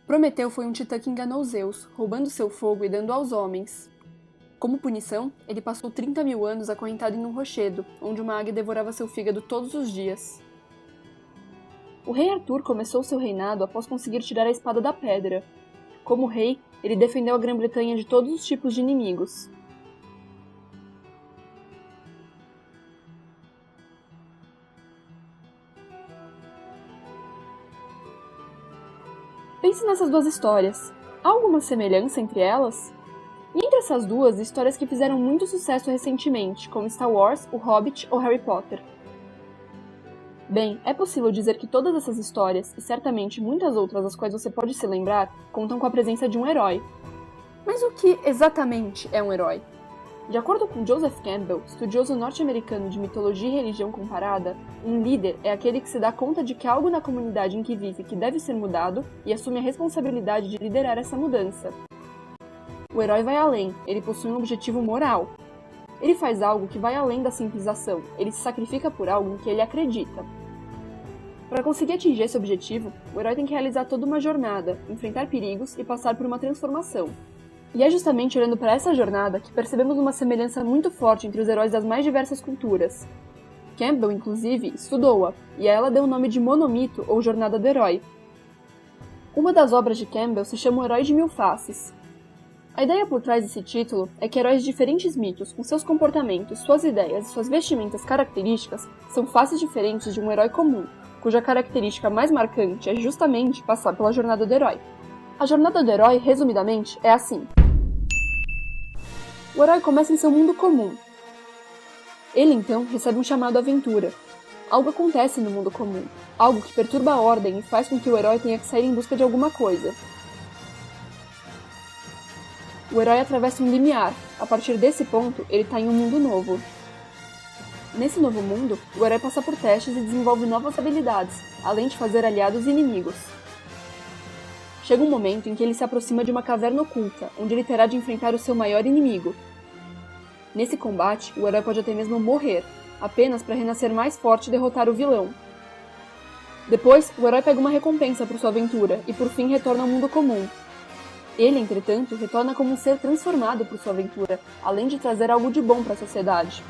Prometeu foi um titã que enganou Zeus, roubando seu fogo e dando aos homens. Como punição, ele passou 30.000 anos acorrentado em um rochedo, onde uma águia devorava seu fígado todos os dias. O rei Arthur começou seu reinado após conseguir tirar a espada da pedra. Como rei, ele defendeu a Grã-Bretanha de todos os tipos de inimigos. Pense nessas duas histórias. Há alguma semelhança entre elas? E entre essas duas, histórias que fizeram muito sucesso recentemente, como Star Wars, O Hobbit ou Harry Potter. Bem, é possível dizer que todas essas histórias, e certamente muitas outras das quais você pode se lembrar, contam com a presença de um herói. Mas o que exatamente é um herói? De acordo com Joseph Campbell, estudioso norte-americano de mitologia e religião comparada, um líder é aquele que se dá conta de que há algo na comunidade em que vive que deve ser mudado e assume a responsabilidade de liderar essa mudança. O herói vai além, ele possui um objetivo moral. Ele faz algo que vai além da simples ação, ele se sacrifica por algo em que ele acredita. Para conseguir atingir esse objetivo, o herói tem que realizar toda uma jornada, enfrentar perigos e passar por uma transformação. E é justamente olhando para essa jornada que percebemos uma semelhança muito forte entre os heróis das mais diversas culturas. Campbell, inclusive, estudou-a, e a ela deu o nome de monomito ou jornada do herói. Uma das obras de Campbell se chama O Herói de Mil Faces. A ideia por trás desse título é que heróis de diferentes mitos, com seus comportamentos, suas ideias e suas vestimentas características, são faces diferentes de um herói comum, cuja característica mais marcante é justamente passar pela jornada do herói. A jornada do herói, resumidamente, é assim. O herói começa em seu mundo comum. Ele, então, recebe um chamado à aventura. Algo acontece no mundo comum, algo que perturba a ordem e faz com que o herói tenha que sair em busca de alguma coisa. O herói atravessa um limiar. A partir desse ponto, ele está em um mundo novo. Nesse novo mundo, o herói passa por testes e desenvolve novas habilidades, além de fazer aliados e inimigos. Chega um momento em que ele se aproxima de uma caverna oculta, onde ele terá de enfrentar o seu maior inimigo. Nesse combate, o herói pode até mesmo morrer, apenas para renascer mais forte e derrotar o vilão. Depois, o herói pega uma recompensa por sua aventura e por fim retorna ao mundo comum. Ele, entretanto, retorna como um ser transformado por sua aventura, além de trazer algo de bom para a sociedade.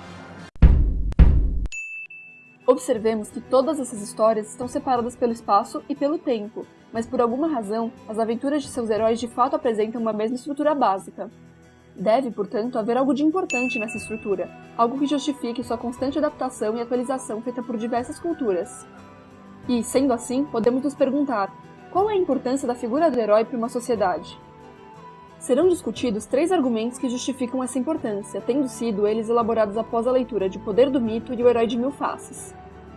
Observemos que todas essas histórias estão separadas pelo espaço e pelo tempo, mas por alguma razão, as aventuras de seus heróis de fato apresentam uma mesma estrutura básica. Deve, portanto, haver algo de importante nessa estrutura, algo que justifique sua constante adaptação e atualização feita por diversas culturas. E, sendo assim, podemos nos perguntar, qual é a importância da figura do herói para uma sociedade? Serão discutidos 3 argumentos que justificam essa importância, tendo sido eles elaborados após a leitura de O Poder do Mito e O Herói de Mil Faces.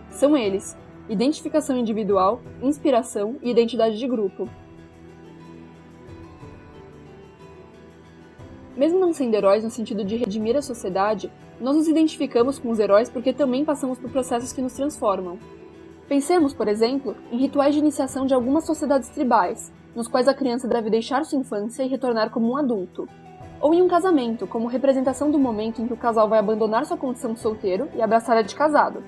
São eles: identificação individual, inspiração e identidade de grupo. Mesmo não sendo heróis no sentido de redimir a sociedade, nós nos identificamos com os heróis porque também passamos por processos que nos transformam. Pensemos, por exemplo, em rituais de iniciação de algumas sociedades tribais, nos quais a criança deve deixar sua infância e retornar como um adulto. Ou em um casamento, como representação do momento em que o casal vai abandonar sua condição de solteiro e abraçar a de casado.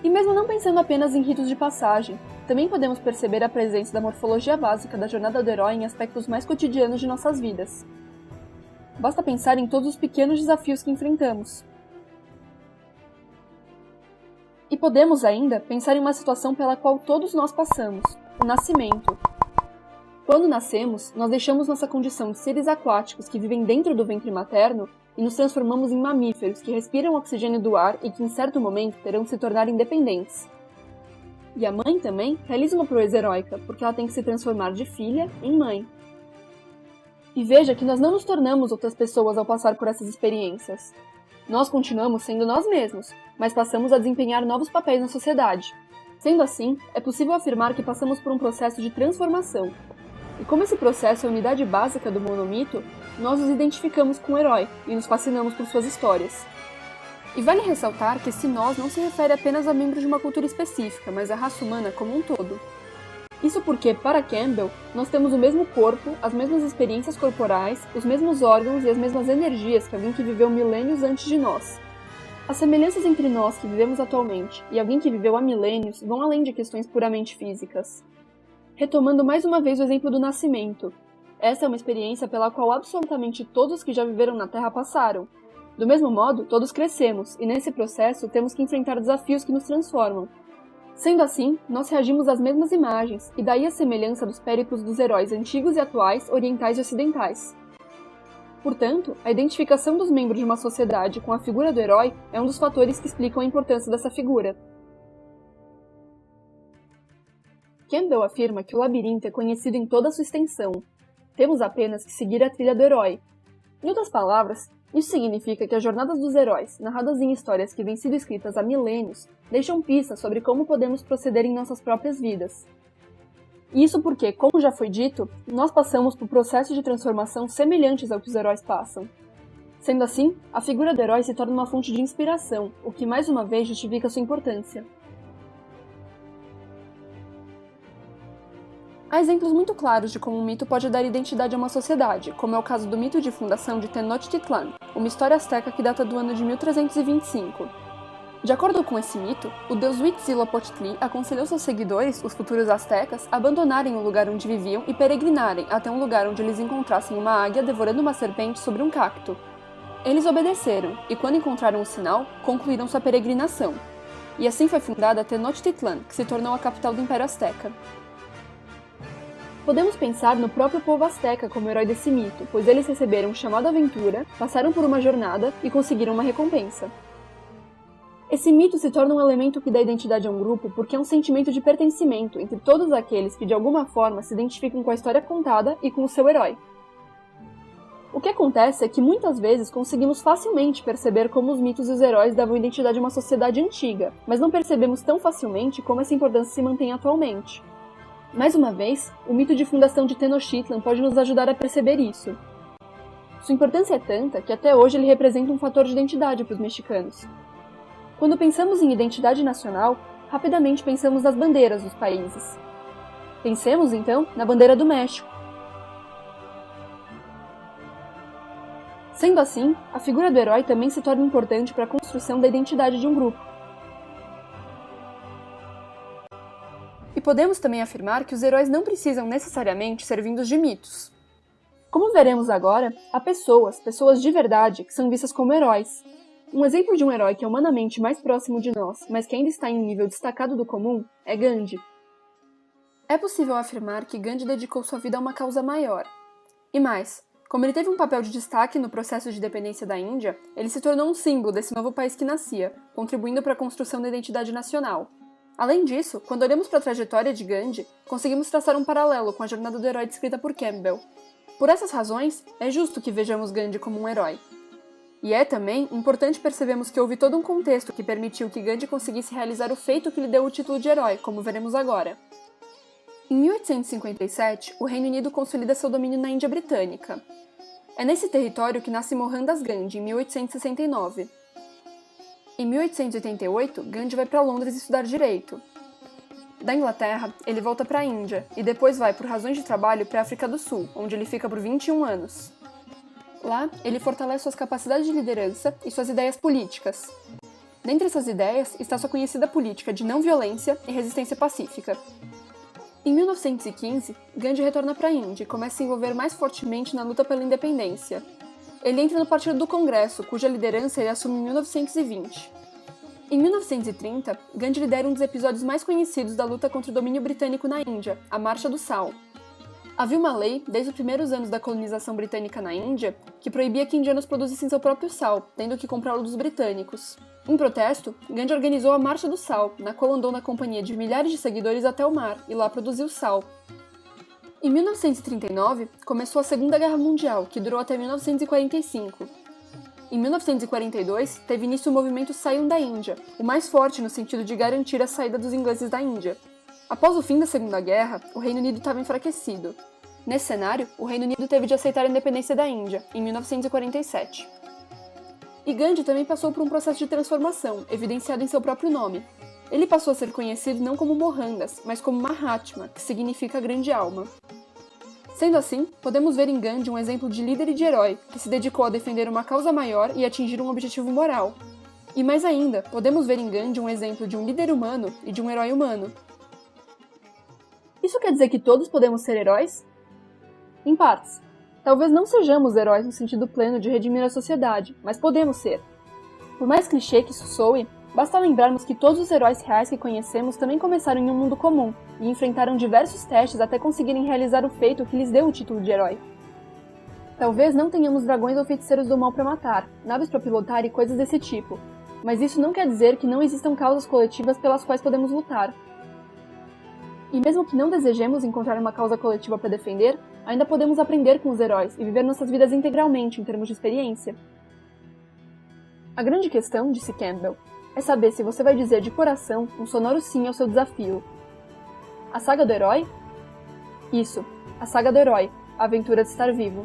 E mesmo não pensando apenas em ritos de passagem, também podemos perceber a presença da morfologia básica da jornada do herói em aspectos mais cotidianos de nossas vidas. Basta pensar em todos os pequenos desafios que enfrentamos. E podemos ainda pensar em uma situação pela qual todos nós passamos, o nascimento. Quando nascemos, nós deixamos nossa condição de seres aquáticos que vivem dentro do ventre materno e nos transformamos em mamíferos que respiram oxigênio do ar e que em certo momento terão que se tornar independentes. E a mãe também realiza uma proeza heróica, porque ela tem que se transformar de filha em mãe. E veja que nós não nos tornamos outras pessoas ao passar por essas experiências. Nós continuamos sendo nós mesmos, mas passamos a desempenhar novos papéis na sociedade. Sendo assim, é possível afirmar que passamos por um processo de transformação. E como esse processo é a unidade básica do monomito, nós nos identificamos com o herói e nos fascinamos por suas histórias. E vale ressaltar que esse nós não se refere apenas a membros de uma cultura específica, mas à raça humana como um todo. Isso porque, para Campbell, nós temos o mesmo corpo, as mesmas experiências corporais, os mesmos órgãos e as mesmas energias que alguém que viveu milênios antes de nós. As semelhanças entre nós que vivemos atualmente e alguém que viveu há milênios vão além de questões puramente físicas. retomando mais uma vez o exemplo do nascimento. Essa é uma experiência pela qual absolutamente todos que já viveram na Terra passaram. Do mesmo modo, todos crescemos, e nesse processo temos que enfrentar desafios que nos transformam. Sendo assim, nós reagimos às mesmas imagens, e daí a semelhança dos périplos dos heróis antigos e atuais, orientais e ocidentais. Portanto, a identificação dos membros de uma sociedade com a figura do herói é um dos fatores que explicam a importância dessa figura. Campbell afirma que o labirinto é conhecido em toda a sua extensão. Temos apenas que seguir a trilha do herói. Em outras palavras, isso significa que as jornadas dos heróis, narradas em histórias que vêm sido escritas há milênios, deixam pistas sobre como podemos proceder em nossas próprias vidas. Isso porque, como já foi dito, nós passamos por processos de transformação semelhantes ao que os heróis passam. Sendo assim, a figura do herói se torna uma fonte de inspiração, o que mais uma vez justifica sua importância. Há exemplos muito claros de como um mito pode dar identidade a uma sociedade, como é o caso do mito de fundação de Tenochtitlan, uma história asteca que data do ano de 1325. De acordo com esse mito, o deus Huitzilopochtli aconselhou seus seguidores, os futuros astecas, a abandonarem o lugar onde viviam e peregrinarem até um lugar onde eles encontrassem uma águia devorando uma serpente sobre um cacto. Eles obedeceram, e quando encontraram o sinal, concluíram sua peregrinação. E assim foi fundada Tenochtitlan, que se tornou a capital do Império Azteca. Podemos pensar no próprio povo asteca como herói desse mito, pois eles receberam um chamado à aventura, passaram por uma jornada e conseguiram uma recompensa. Esse mito se torna um elemento que dá identidade a um grupo porque é um sentimento de pertencimento entre todos aqueles que de alguma forma se identificam com a história contada e com o seu herói. O que acontece é que muitas vezes conseguimos facilmente perceber como os mitos e os heróis davam identidade a uma sociedade antiga, mas não percebemos tão facilmente como essa importância se mantém atualmente. Mais uma vez, o mito de fundação de Tenochtitlan pode nos ajudar a perceber isso. Sua importância é tanta que até hoje ele representa um fator de identidade para os mexicanos. Quando pensamos em identidade nacional, rapidamente pensamos nas bandeiras dos países. Pensemos, então, na bandeira do México. Sendo assim, a figura do herói também se torna importante para a construção da identidade de um grupo. E podemos também afirmar que os heróis não precisam necessariamente ser vindos de mitos. Como veremos agora, há pessoas de verdade, que são vistas como heróis. Um exemplo de um herói que é humanamente mais próximo de nós, mas que ainda está em um nível destacado do comum, é Gandhi. É possível afirmar que Gandhi dedicou sua vida a uma causa maior. E mais, como ele teve um papel de destaque no processo de independência da Índia, ele se tornou um símbolo desse novo país que nascia, contribuindo para a construção da identidade nacional. Além disso, quando olhamos para a trajetória de Gandhi, conseguimos traçar um paralelo com a jornada do herói descrita por Campbell. Por essas razões, é justo que vejamos Gandhi como um herói. E é também importante percebermos que houve todo um contexto que permitiu que Gandhi conseguisse realizar o feito que lhe deu o título de herói, como veremos agora. Em 1857, o Reino Unido consolida seu domínio na Índia Britânica. É nesse território que nasce Mohandas Gandhi, em 1869. Em 1888, Gandhi vai para Londres estudar Direito. Da Inglaterra, ele volta para a Índia, e depois vai, por razões de trabalho, para a África do Sul, onde ele fica por 21 anos. Lá, ele fortalece suas capacidades de liderança e suas ideias políticas. Dentre essas ideias está sua conhecida política de não violência e resistência pacífica. Em 1915, Gandhi retorna para a Índia e começa a se envolver mais fortemente na luta pela independência. Ele entra no Partido do Congresso, cuja liderança ele assume em 1920. Em 1930, Gandhi lidera um dos episódios mais conhecidos da luta contra o domínio britânico na Índia, a Marcha do Sal. Havia uma lei, desde os primeiros anos da colonização britânica na Índia, que proibia que indianos produzissem seu próprio sal, tendo que comprá-lo dos britânicos. Em protesto, Gandhi organizou a Marcha do Sal, na qual andou na companhia de milhares de seguidores até o mar, e lá produziu sal. Em 1939, começou a Segunda Guerra Mundial, que durou até 1945. Em 1942, teve início o movimento Saiam da Índia, o mais forte no sentido de garantir a saída dos ingleses da Índia. Após o fim da Segunda Guerra, o Reino Unido estava enfraquecido. Nesse cenário, o Reino Unido teve de aceitar a independência da Índia, em 1947. E Gandhi também passou por um processo de transformação, evidenciado em seu próprio nome. Ele passou a ser conhecido não como Mohandas, mas como Mahatma, que significa grande alma. Sendo assim, podemos ver em Gandhi um exemplo de líder e de herói, que se dedicou a defender uma causa maior e atingir um objetivo moral. E mais ainda, podemos ver em Gandhi um exemplo de um líder humano e de um herói humano. Isso quer dizer que todos podemos ser heróis? Em partes. Talvez não sejamos heróis no sentido pleno de redimir a sociedade, mas podemos ser. Por mais clichê que isso soe, basta lembrarmos que todos os heróis reais que conhecemos também começaram em um mundo comum e enfrentaram diversos testes até conseguirem realizar o feito que lhes deu o título de herói. Talvez não tenhamos dragões ou feiticeiros do mal para matar, naves para pilotar e coisas desse tipo, mas isso não quer dizer que não existam causas coletivas pelas quais podemos lutar. E mesmo que não desejemos encontrar uma causa coletiva para defender, ainda podemos aprender com os heróis e viver nossas vidas integralmente em termos de experiência. A grande questão, disse Campbell, é saber se você vai dizer de coração um sonoro sim ao seu desafio. A saga do herói? Isso, a saga do herói, a aventura de estar vivo.